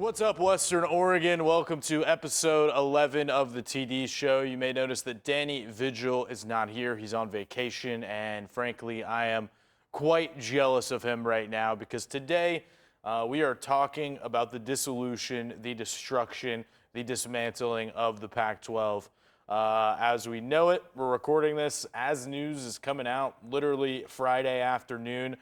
What's up, Western Oregon? Welcome to episode 11 of the TD Show. You may notice that Danny Vigil is not here. He's on vacation, and frankly, I am quite jealous of him right now because today we are talking about the dissolution, the destruction, the dismantling of the Pac-12. As we know it, we're recording this as news is coming out literally Friday afternoon,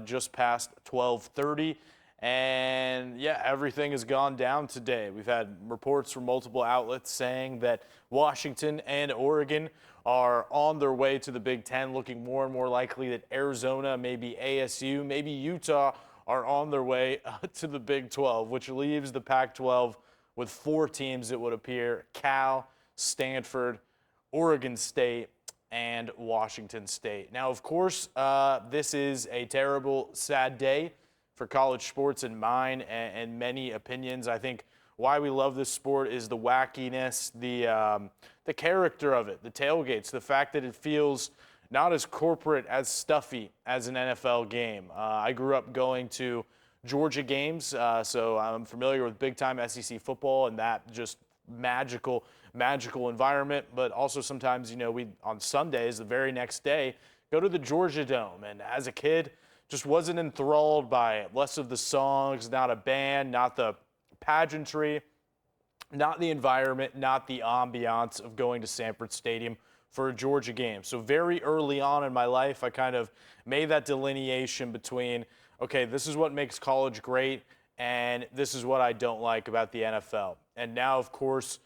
just past 12:30. And yeah, everything has gone down today. We've had reports from multiple outlets saying that Washington and Oregon are on their way to the Big Ten, looking more and more likely that Arizona, maybe ASU, maybe Utah are on their way to the Big 12, which leaves the Pac-12 with four teams, it would appear: Cal, Stanford, Oregon State, and Washington State. Now, of course, this is a terrible, sad day for college sports in mine and many opinions. I think why we love this sport is the wackiness, the character of it, the tailgates, the fact that it feels not as corporate, as stuffy as an NFL game. I grew up going to Georgia games, so I'm familiar with big-time SEC football and that just magical environment. But also sometimes, you know, we on Sundays, the very next day, go to the Georgia Dome. And as a kid, just wasn't enthralled by it. Less of the songs, not a band, not the pageantry, not the environment, not the ambiance of going to Sanford Stadium for a Georgia game. So very early on in my life, I kind of made that delineation between, okay, this is what makes college great, and this is what I don't like about the NFL. And now, of course,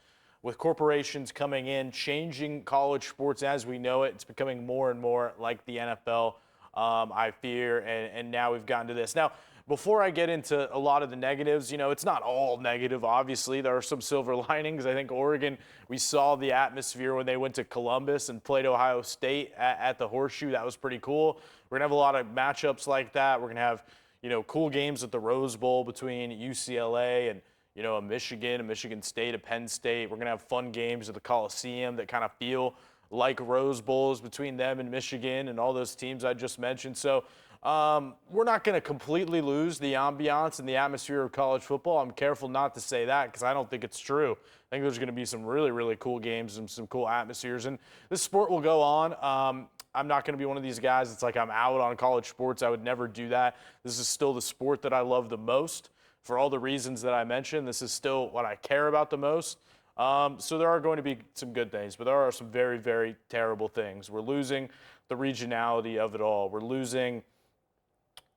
with corporations coming in, changing college sports as we know it, it's becoming more and more like the NFL. I fear, and now we've gotten to this. Now, before I get into a lot of the negatives, you know, it's not all negative, obviously. There are some silver linings. I think Oregon, we saw the atmosphere when they went to Columbus and played Ohio State at the Horseshoe. That was pretty cool. We're going to have a lot of matchups like that. We're going to have, you know, cool games at the Rose Bowl between UCLA and, you know, a Michigan State, a Penn State. We're going to have fun games at the Coliseum that kind of feel like Rose Bowls between them and Michigan and all those teams I just mentioned. So we're not going to completely lose the ambiance and the atmosphere of college football. I'm careful not to say that because I don't think it's true. I think there's going to be some really, really cool games and some cool atmospheres. And this sport will go on. I'm not going to be one of these guys that's like I'm out on college sports. I would never do that. This is still the sport that I love the most for all the reasons that I mentioned. This is still what I care about the most. So there are going to be some good things, but there are some very, very terrible things. We're losing the regionality of it all. We're losing,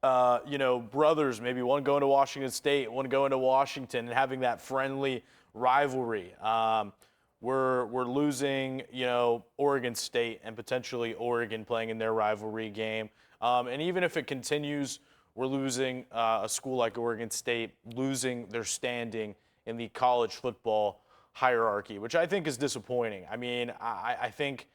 you know, brothers, maybe one going to Washington State, one going to Washington, and having that friendly rivalry. We're losing, you know, Oregon State and potentially Oregon playing in their rivalry game. And even if it continues, we're losing a school like Oregon State, losing their standing in the college football hierarchy, which I think is disappointing. I mean, I think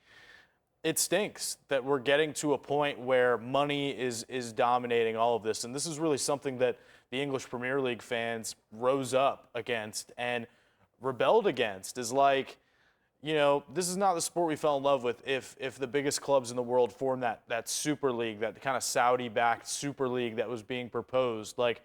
it stinks that we're getting to a point where money is dominating all of this. And this is really something that the English Premier League fans rose up against and rebelled against, is like, you know, this is not the sport we fell in love with if the biggest clubs in the world formed that super league, that kind of Saudi-backed super league that was being proposed. Like,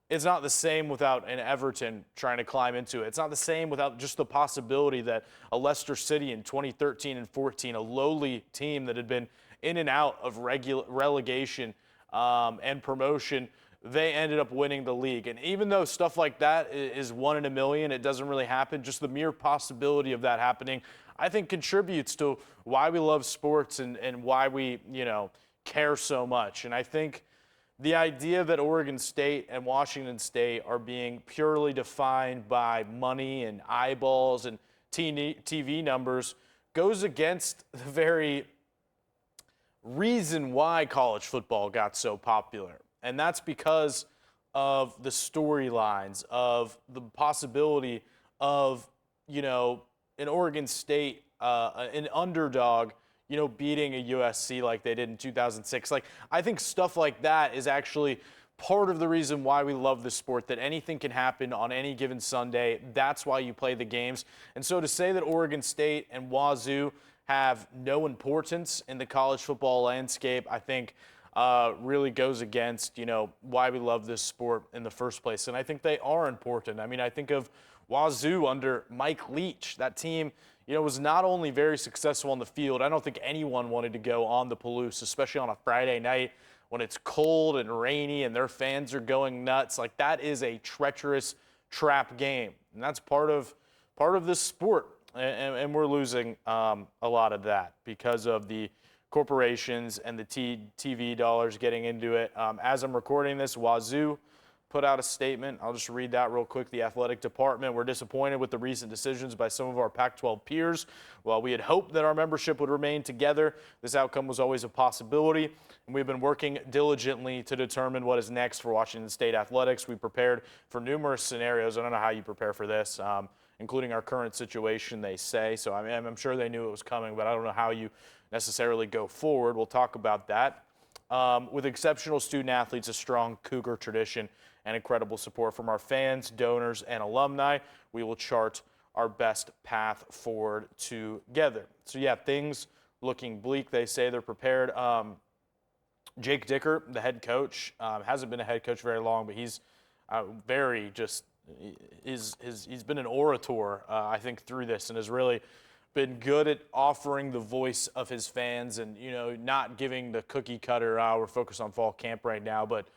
it's not the same without an Everton trying to climb into it. It's not the same without just the possibility that a Leicester City in 2013 and 14, a lowly team that had been in and out of relegation and promotion, they ended up winning the league. And even though stuff like that is 1 in a million, it doesn't really happen, just the mere possibility of that happening, I think contributes to why we love sports and why we, you know, care so much. And I think the idea that Oregon State and Washington State are being purely defined by money and eyeballs and TV numbers goes against the very reason why college football got so popular. And that's because of the storylines, of the possibility of, you know, an Oregon State, an underdog, you know, beating a USC like they did in 2006. Like, I think stuff like that is actually part of the reason why we love this sport, that anything can happen on any given Sunday. That's why you play the games. And so to say that Oregon State and Wazoo have no importance in the college football landscape, I think really goes against, why we love this sport in the first place. And I think they are important. I mean, I think of Wazoo under Mike Leach. That team, was not only very successful on the field. I don't think anyone wanted to go on the Palouse, especially on a Friday night when it's cold and rainy and their fans are going nuts. Like, that is a treacherous trap game, and that's part of this sport. And we're losing a lot of that because of the corporations and the TV dollars getting into it. As I'm recording this, Wazoo put out a statement. I'll just read that real quick. The athletic department: we're disappointed with the recent decisions by some of our Pac-12 peers. While we had hoped that our membership would remain together, this outcome was always a possibility, and we've been working diligently to determine what is next for Washington State athletics. We prepared for numerous scenarios. I don't know how you prepare for this, including our current situation, they say. So I'm sure they knew it was coming, but I don't know how you necessarily go forward. We'll talk about that. With exceptional student athletes, a strong Cougar tradition, and incredible support from our fans, donors, and alumni, we will chart our best path forward together. So yeah, things looking bleak. They say they're prepared. Jake Dicker, the head coach, hasn't been a head coach very long, but he's he's been an orator, I think, through this, and has really been good at offering the voice of his fans and, not giving the cookie cutter, we're focused on fall camp right now, but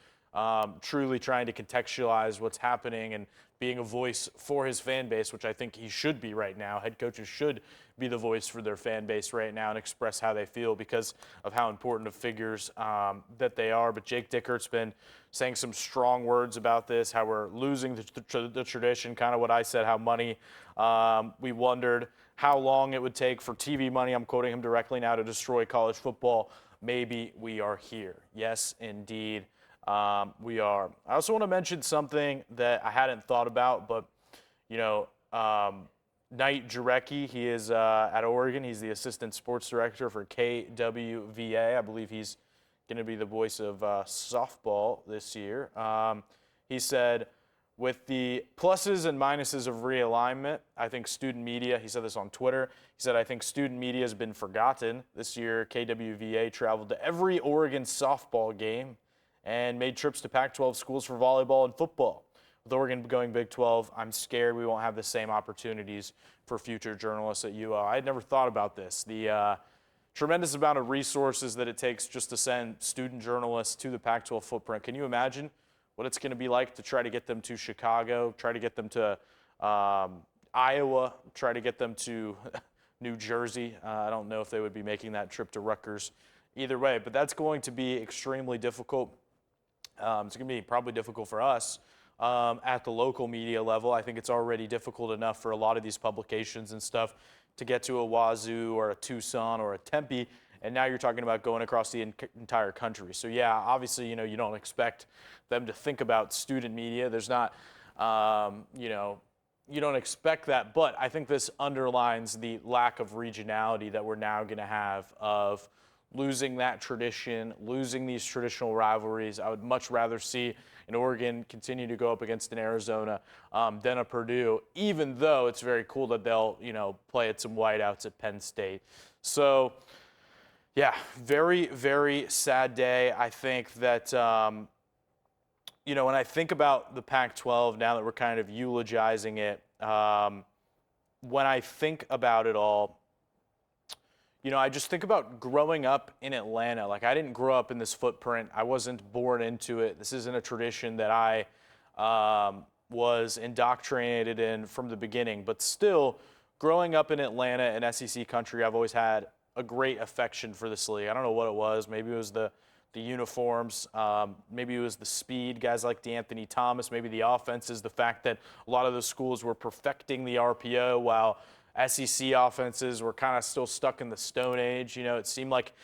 truly trying to contextualize what's happening and being a voice for his fan base, which I think he should be right now. Head coaches should be the voice for their fan base right now and express how they feel because of how important of figures that they are. But Jake Dickert's been saying some strong words about this, how we're losing the tradition, kind of what I said, how money, we wondered how long it would take for TV money, I'm quoting him directly now, to destroy college football. Maybe we are here. Yes, indeed. We are. I also want to mention something that I hadn't thought about, but, Knight Jarecki, he is at Oregon. He's the assistant sports director for KWVA. I believe he's going to be the voice of softball this year. He said, with the pluses and minuses of realignment, I think student media, he said this on Twitter, he said, I think student media has been forgotten. This year, KWVA traveled to every Oregon softball game and made trips to Pac-12 schools for volleyball and football. With Oregon going Big 12, I'm scared we won't have the same opportunities for future journalists at UO. I had never thought about this. The tremendous amount of resources that it takes just to send student journalists to the Pac-12 footprint. Can you imagine what it's going to be like to try to get them to Chicago, try to get them to Iowa, try to get them to New Jersey? I don't know if they would be making that trip to Rutgers either way, but that's going to be extremely difficult. It's going to be probably difficult for us at the local media level. I think it's already difficult enough for a lot of these publications and stuff to get to a Wazoo or a Tucson or a Tempe, and now you're talking about going across the entire country. So yeah, obviously, you don't expect them to think about student media. There's not, you don't expect that, but I think this underlines the lack of regionality that we're now going to have of losing that tradition, losing these traditional rivalries. I would much rather see an Oregon continue to go up against an Arizona than a Purdue, even though it's very cool that they'll, play at some whiteouts at Penn State. So, yeah, very, very sad day. I think that, when I think about the Pac-12 now that we're kind of eulogizing it, when I think about it all, I just think about growing up in Atlanta. Like, I didn't grow up in this footprint. I wasn't born into it. This isn't a tradition that I was indoctrinated in from the beginning. But still, growing up in Atlanta and SEC country, I've always had a great affection for this league. I don't know what it was. Maybe it was the uniforms. Maybe it was the speed, guys like DeAnthony Thomas. Maybe the offenses, the fact that a lot of those schools were perfecting the RPO while SEC offenses were kind of still stuck in the Stone Age. It seemed like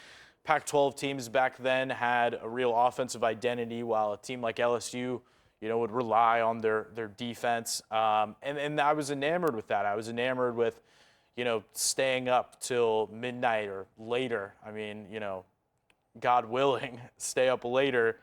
Pac-12 teams back then had a real offensive identity, while a team like LSU, would rely on their defense. And I was enamored with that. I was enamored with, staying up till midnight or later. I mean, God willing, stay up later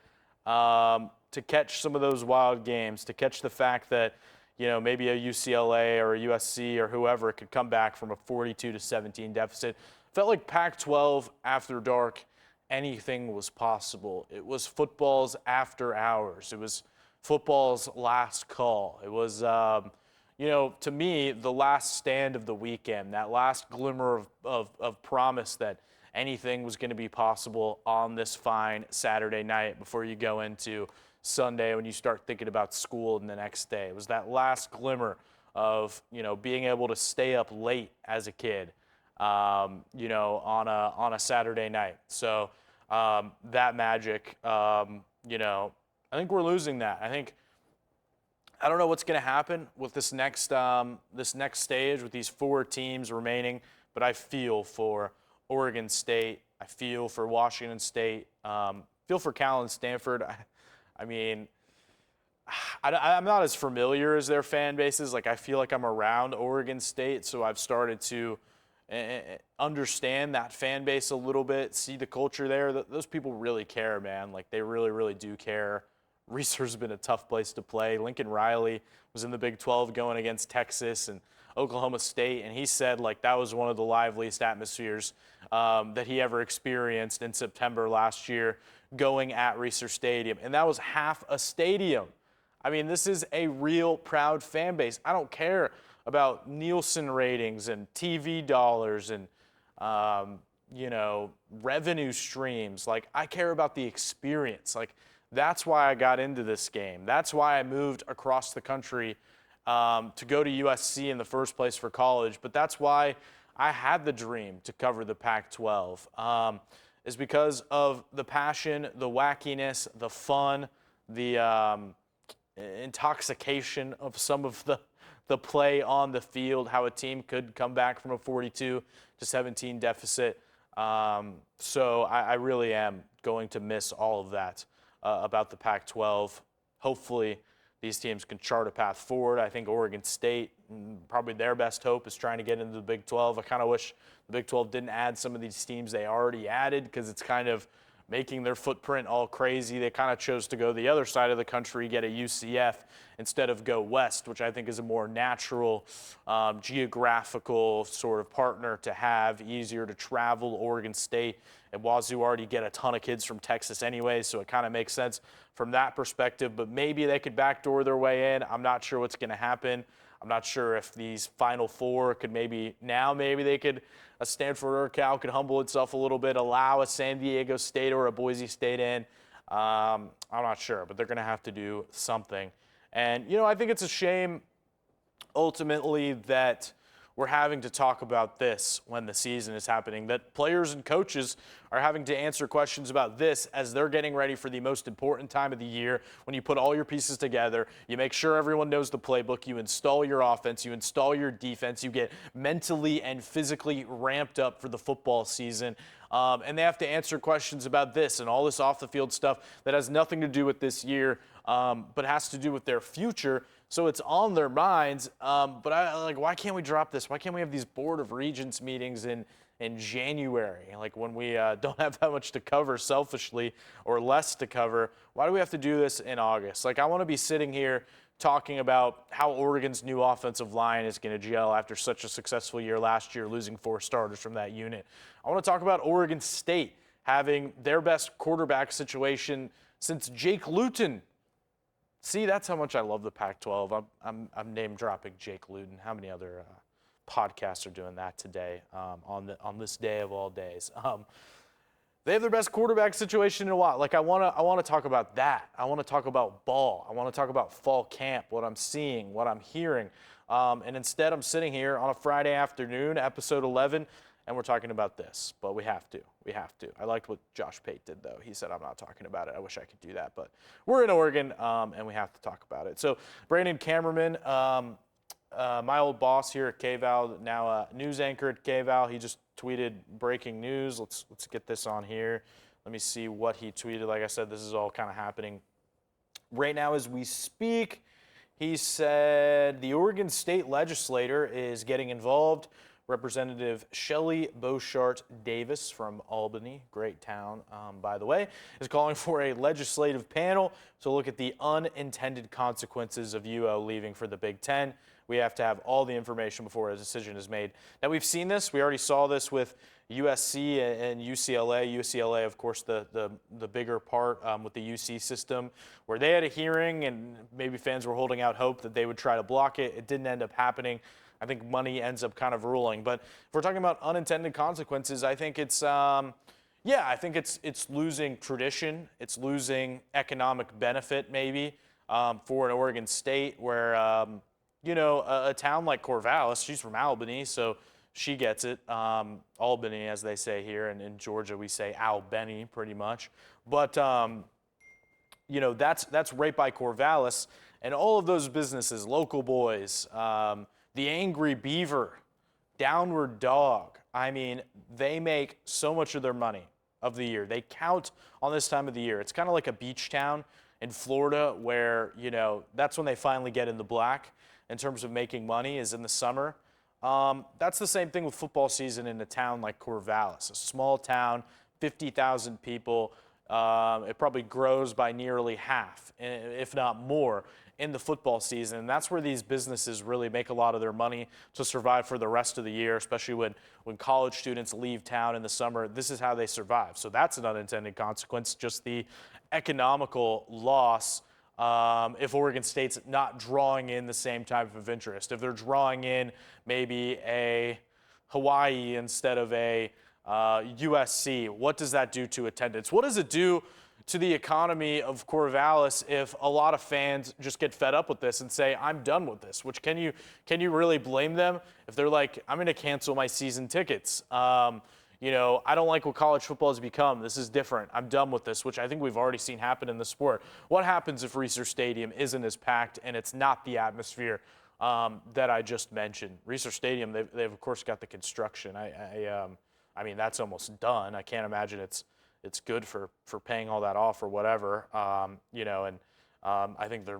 to catch some of those wild games, to catch the fact that, maybe a UCLA or a USC or whoever could come back from a 42-17 deficit. Felt like Pac-12 after dark anything was possible. It was football's after hours. It was football's last call. It was, to me, the last stand of the weekend, that last glimmer of promise that anything was going to be possible on this fine Saturday night before you go into Sunday when you start thinking about school and the next day. It was that last glimmer of, being able to stay up late as a kid, on a Saturday night. So that magic, I think we're losing that. I don't know what's going to happen with this next stage with these 4 teams remaining, but I feel for Oregon State. I feel for Washington State. Feel for Cal and Stanford. I'm not as familiar as their fan bases. Like, I feel like I'm around Oregon State, so I've started to understand that fan base a little bit, see the culture there. Those people really care, man. Like, they really, really do care. Reese's been a tough place to play. Lincoln Riley was in the Big 12 going against Texas and Oklahoma State, and he said, like, that was one of the liveliest atmospheres that he ever experienced in September last year going at Reese's Stadium. And that was half a stadium. I mean, this is a real proud fan base. I don't care about Nielsen ratings and TV dollars and, revenue streams. Like, I care about the experience. Like, that's why I got into this game. That's why I moved across the country to go to USC in the first place for college. But that's why I had the dream to cover the Pac-12, is because of the passion, the wackiness, the fun, the intoxication of some of the play on the field, how a team could come back from a 42-17 deficit. So I really am going to miss all of that about the Pac-12. Hopefully these teams can chart a path forward. I think Oregon State, probably their best hope is trying to get into the Big 12. I kind of wish the Big 12 didn't add some of these teams they already added, because it's kind of making their footprint all crazy. They kind of chose to go the other side of the country, get a UCF instead of go west, which I think is a more natural geographical sort of partner to have, easier to travel. Oregon State and Wazoo already get a ton of kids from Texas anyway, so it kind of makes sense from that perspective. But maybe they could backdoor their way in. I'm not sure what's going to happen. I'm not sure if these Final Four could maybe they could, a Stanford or a Cal could humble itself a little bit, allow a San Diego State or a Boise State in. I'm not sure, but they're going to have to do something. And, I think it's a shame ultimately that we're having to talk about this when the season is happening, that players and coaches are having to answer questions about this as they're getting ready for the most important time of the year. When you put all your pieces together, you make sure everyone knows the playbook, you install your offense, you install your defense, you get mentally and physically ramped up for the football season. And they have to answer questions about this and all this off the field stuff that has nothing to do with this year, but has to do with their future. So it's on their minds. But why can't we drop this? Why can't we have these Board of Regents meetings in January? Like, when we don't have that much to cover selfishly, or less to cover, why do we have to do this in August? Like, I want to be sitting here talking about how Oregon's new offensive line is going to gel after such a successful year last year, losing 4 starters from that unit. I want to talk about Oregon State having their best quarterback situation since Jake Luton. See, that's how much I love the Pac-12. I'm name dropping Jake Luton. How many other podcasts are doing that today on this day of all days? They have their best quarterback situation in a while. Like, I want to talk about that. I want to talk about ball. I want to talk about fall camp, what I'm seeing, what I'm hearing. And instead, I'm sitting here on a Friday afternoon, episode 11, and we're talking about this. But we have to. We have to. I liked what Josh Pate did, though. He said, I'm not talking about it. I wish I could do that. But we're in Oregon, and we have to talk about it. So Brandon Cameraman, my old boss here at KVAL, now a news anchor at KVAL, he just tweeted breaking news. Let's get this on here. Let me see what he tweeted. Like I said, this is all kind of happening right now as we speak. He said the Oregon State legislature is getting involved Representative Shelley Beauchart Davis from Albany, great town, by the way, is calling for a legislative panel to look at the unintended consequences of UO leaving for the Big Ten. We have to have all the information before a decision is made. Now, we've seen this. We already saw this with USC and UCLA. UCLA, of course, the bigger part with the UC system, where they had a hearing and maybe fans were holding out hope that they would try to block it. It didn't end up happening. I think money ends up kind of ruling. But if we're talking about unintended consequences, I think it's, I think it's losing tradition. It's losing economic benefit maybe for an Oregon State where, a town like Corvallis, she's from Albany, so she gets it. Albany, as they say here, and in Georgia we say Albany pretty much. But, that's right by Corvallis. And all of those businesses, Local Boys, the Angry Beaver, Downward Dog, I mean, they make so much of their money of the year. They count on this time of the year. It's kind of like a beach town in Florida where, that's when they finally get in the black in terms of making money, is in the summer. That's the same thing with football season in a town like Corvallis, a small town, 50,000 people. It probably grows by nearly half, if not more, in the football season. And that's where these businesses really make a lot of their money to survive for the rest of the year, especially when college students leave town in the summer. This is how they survive. So that's an unintended consequence, just the economical loss if Oregon State's not drawing in the same type of interest. If they're drawing in maybe a Hawaii instead of a USC, what does that do to attendance? What does it do to the economy of Corvallis if a lot of fans just get fed up with this and say, I'm done with this? Which can you really blame them if they're like, I'm going to cancel my season tickets? I don't like what college football has become. This is different. I'm done with this, which I think we've already seen happen in the sport. What happens if Reser Stadium isn't as packed and it's not the atmosphere that I just mentioned? Reser Stadium, they've of course got the construction. I mean, that's almost done. I can't imagine it's good for paying all that off or whatever, I think they're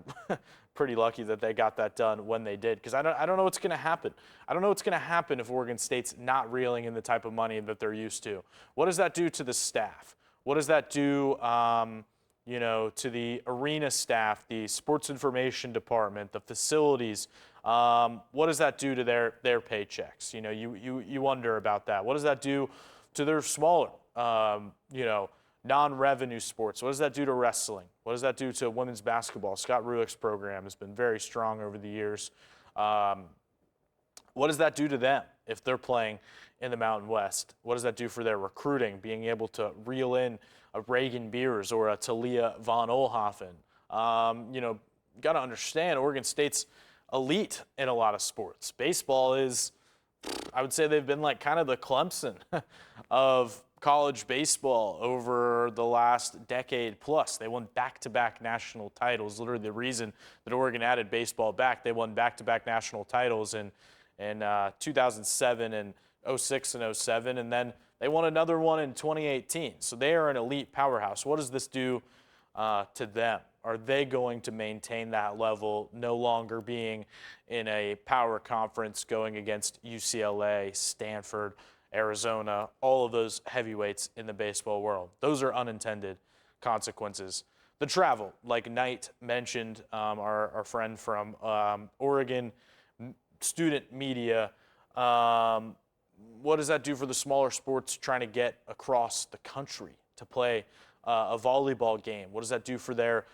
pretty lucky that they got that done when they did, because I don't know what's going to happen. I don't know what's going to happen if Oregon State's not reeling in the type of money that they're used to. What does that do to the staff? What does that do, to the arena staff, the sports information department, the facilities? What does that do to their paychecks? You wonder about that. What does that do to their smaller, non-revenue sports? What does that do to wrestling? What does that do to women's basketball? Scott Rulick's program has been very strong over the years. What does that do to them if they're playing in the Mountain West? What does that do for their recruiting, being able to reel in a Reagan Beers or a Talia von Oelhoffen? Got to understand, Oregon State's elite in a lot of sports. Baseball is, I would say they've been like kind of the Clemson of college baseball over the last decade plus. They won back-to-back national titles. Literally the reason that Oregon added baseball back, they won back-to-back national titles in 2007 and 06 and 07, and then they won another one in 2018. So they are an elite powerhouse. What does this do to them? Are they going to maintain that level, no longer being in a power conference going against UCLA, Stanford, Arizona, all of those heavyweights in the baseball world? Those are unintended consequences. The travel, like Knight mentioned, our friend from Oregon student media, what does that do for the smaller sports trying to get across the country to play a volleyball game? What does that do for their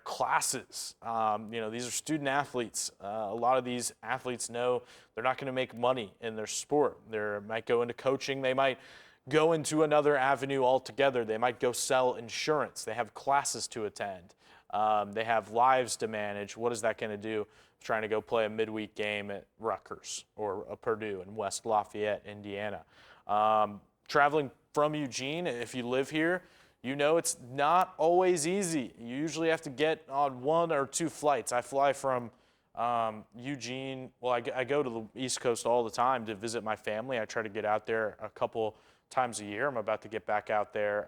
classes? These are student athletes. A lot of these athletes know they're not going to make money in their sport. They might go into coaching. They might go into another avenue altogether. They might go sell insurance. They have classes to attend. They have lives to manage. What is that going to do trying to go play a midweek game at Rutgers or a Purdue in West Lafayette, Indiana? Traveling from Eugene, if you live here, it's not always easy. You usually have to get on one or two flights. I fly from Eugene. Well, I go to the East Coast all the time to visit my family. I try to get out there a couple times a year. I'm about to get back out there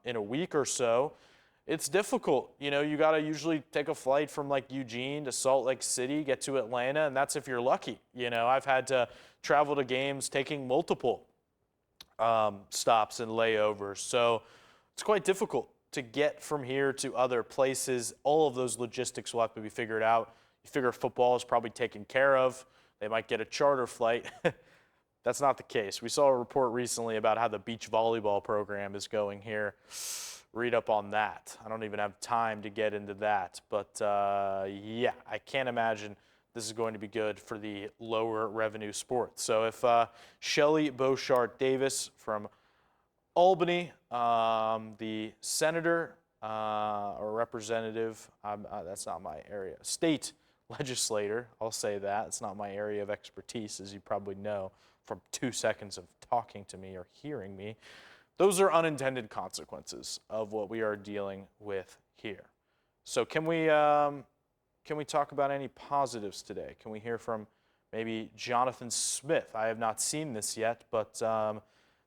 in a week or so. it's difficult. You know, you got to usually take a flight from like Eugene to Salt Lake City, get to Atlanta, and that's if you're lucky. You know, I've had to travel to games taking multiple stops and layovers. So it's quite difficult to get from here to other places. All of those logistics will have to be figured out. You figure football is probably taken care of. They might get a charter flight. That's not the case. We saw a report recently about how the beach volleyball program is going here. Read up on that. I don't even have time to get into that. But yeah, I can't imagine this is going to be good for the lower revenue sports. So if Shelley Beauchart-Davis from Albany, the senator or representative, that's not my area, state legislator, I'll say that. It's not my area of expertise, as you probably know from 2 seconds of talking to me or hearing me. Those are unintended consequences of what we are dealing with here. So can we talk about any positives today? Can we hear from maybe Jonathan Smith? I have not seen this yet, but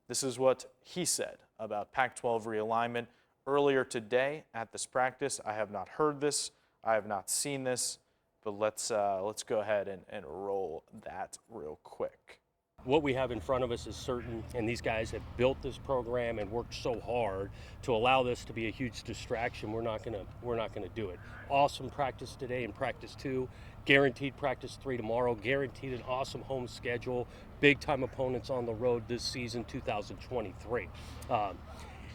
this is what he said about Pac-12 realignment earlier today at this practice. I have not heard this. I have not seen this, but let's go ahead and roll that real quick. What we have in front of us is certain, and these guys have built this program and worked so hard to allow this to be a huge distraction. We're not gonna do it. Awesome practice today and practice 2, guaranteed practice 3 tomorrow, guaranteed an awesome home schedule, big time opponents on the road this season, 2023.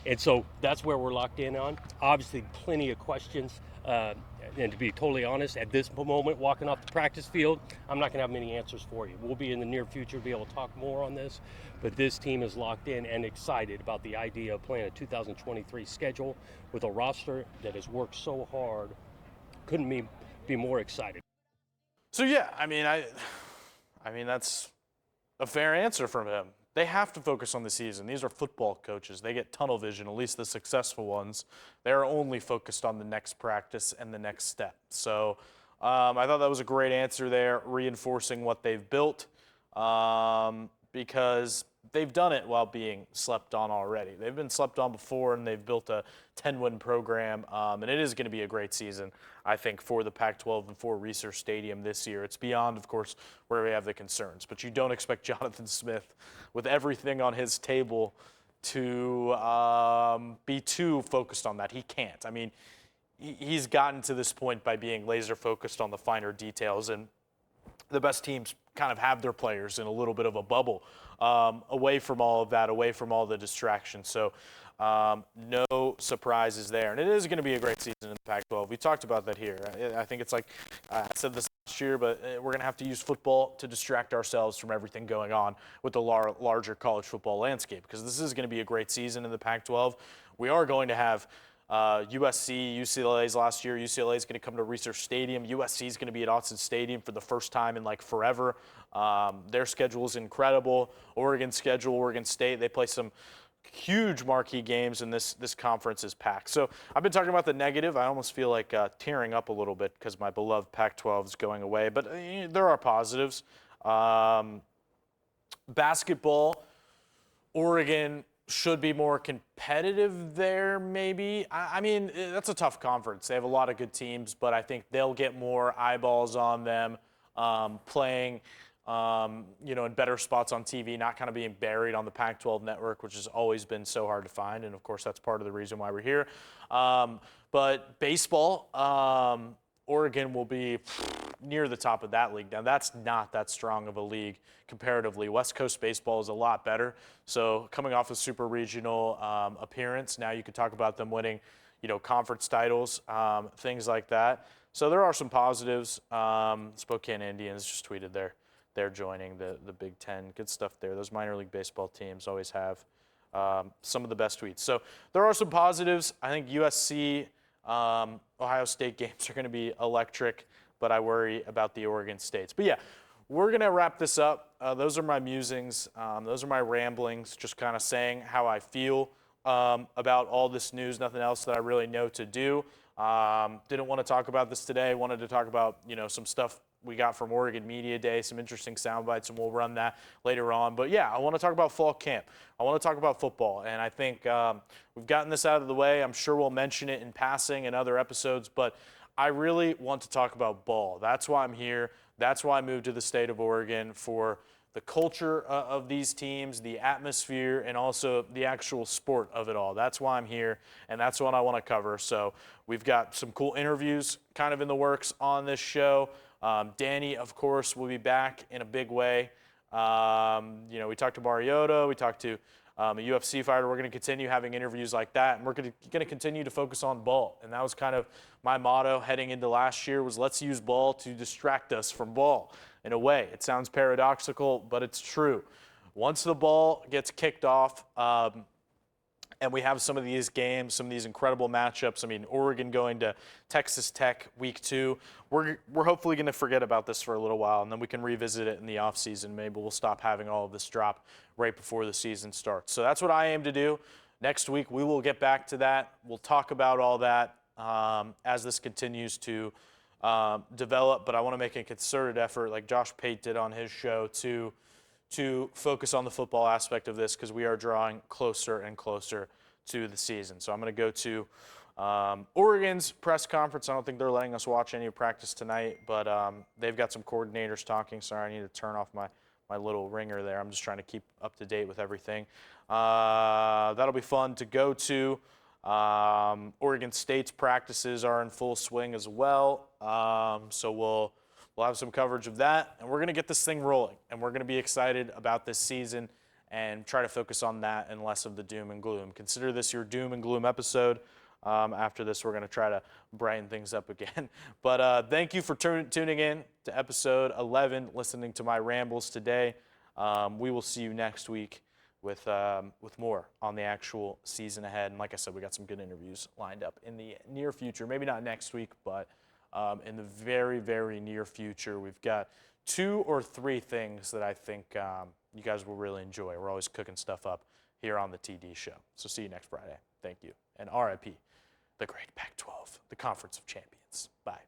And so that's where we're locked in on. Obviously, plenty of questions. And to be totally honest, at this moment, walking off the practice field, I'm not going to have many answers for you. We'll be in the near future, be able to talk more on this. But this team is locked in and excited about the idea of playing a 2023 schedule with a roster that has worked so hard. Couldn't be more excited. So yeah, I mean that's a fair answer from him. They have to focus on the season. These are football coaches. They get tunnel vision, at least the successful ones. They're only focused on the next practice and the next step. So I thought that was a great answer there, reinforcing what they've built because they've done it while being slept on already. They've been slept on before, and they've built a 10-win program, and it is going to be a great season, I think, for the Pac-12 and for Research Stadium this year. It's beyond, of course, where we have the concerns, but you don't expect Jonathan Smith, with everything on his table, to be too focused on that. He can't. I mean, he's gotten to this point by being laser focused on the finer details, and the best teams kind of have their players in a little bit of a bubble, away from all of that, away from all the distractions. So no surprises there. And it is going to be a great season in the Pac-12. We talked about that here. I think it's like I said this last year, but we're going to have to use football to distract ourselves from everything going on with the larger college football landscape, because this is going to be a great season in the Pac-12. We are going to have USC, UCLA's last year. UCLA is going to come to Research Stadium. USC is going to be at Austin Stadium for the first time in like forever. Their schedule is incredible. Oregon's schedule, Oregon State, they play some huge marquee games, and this conference is packed. So I've been talking about the negative. I almost feel like tearing up a little bit because my beloved Pac-12 is going away. But there are positives. Basketball, Oregon should be more competitive there, maybe. I mean, that's a tough conference. They have a lot of good teams, but I think they'll get more eyeballs on them playing, in better spots on TV, not kind of being buried on the Pac-12 network, which has always been so hard to find. And, of course, that's part of the reason why we're here. But baseball, Oregon will be near the top of that league. Now, that's not that strong of a league comparatively. West Coast baseball is a lot better. So coming off a super regional appearance, now you could talk about them winning, conference titles, things like that. So there are some positives. Spokane Indians just tweeted they're joining the Big Ten. Good stuff there. Those minor league baseball teams always have some of the best tweets. So there are some positives. I think USC, Ohio State games are going to be electric, but I worry about the Oregon States. But yeah, we're going to wrap this up. Those are my musings. Those are my ramblings, just kind of saying how I feel about all this news. Nothing else that I really know to do. Didn't want to talk about this today. Wanted to talk about, some stuff we got from Oregon Media Day, some interesting sound bites, and we'll run that later on. But yeah, I want to talk about fall camp. I want to talk about football, and I think we've gotten this out of the way. I'm sure we'll mention it in passing in other episodes, but I really want to talk about ball. That's why I'm here. That's why I moved to the state of Oregon, for the culture of these teams, the atmosphere, and also the actual sport of it all. That's why I'm here, and that's what I want to cover. So we've got some cool interviews kind of in the works on this show. Danny, of course, will be back in a big way. We talked to Mariota, we talked to a UFC fighter. We're going to continue having interviews like that, and we're going to continue to focus on ball. And that was kind of my motto heading into last year, was let's use ball to distract us from ball. In a way, it sounds paradoxical, but it's true. Once the ball gets kicked off, and we have some of these games, some of these incredible matchups. I mean, Oregon going to Texas Tech week 2. We're hopefully going to forget about this for a little while, and then we can revisit it in the offseason. Maybe we'll stop having all of this drop right before the season starts. So that's what I aim to do. Next week, we will get back to that. We'll talk about all that as this continues to develop, but I want to make a concerted effort, like Josh Pate did on his show, to focus on the football aspect of this, because we are drawing closer and closer to the season. So I'm going to go to Oregon's press conference. I don't think they're letting us watch any practice tonight, but they've got some coordinators talking. Sorry, I need to turn off my little ringer there. I'm just trying to keep up to date with everything. That'll be fun to go to. Oregon State's practices are in full swing as well, so we'll have some coverage of that, and we're going to get this thing rolling, and we're going to be excited about this season and try to focus on that and less of the doom and gloom. Consider this your doom and gloom episode. After this, we're going to try to brighten things up again. But thank you for tuning in to episode 11, listening to my rambles today. We will see you next week with more on the actual season ahead. And like I said, we got some good interviews lined up in the near future. Maybe not next week, but in the very, very near future. We've got 2 or 3 things that I think you guys will really enjoy. We're always cooking stuff up here on the TD show. So see you next Friday. Thank you. And RIP, the great Pac-12, the Conference of Champions. Bye.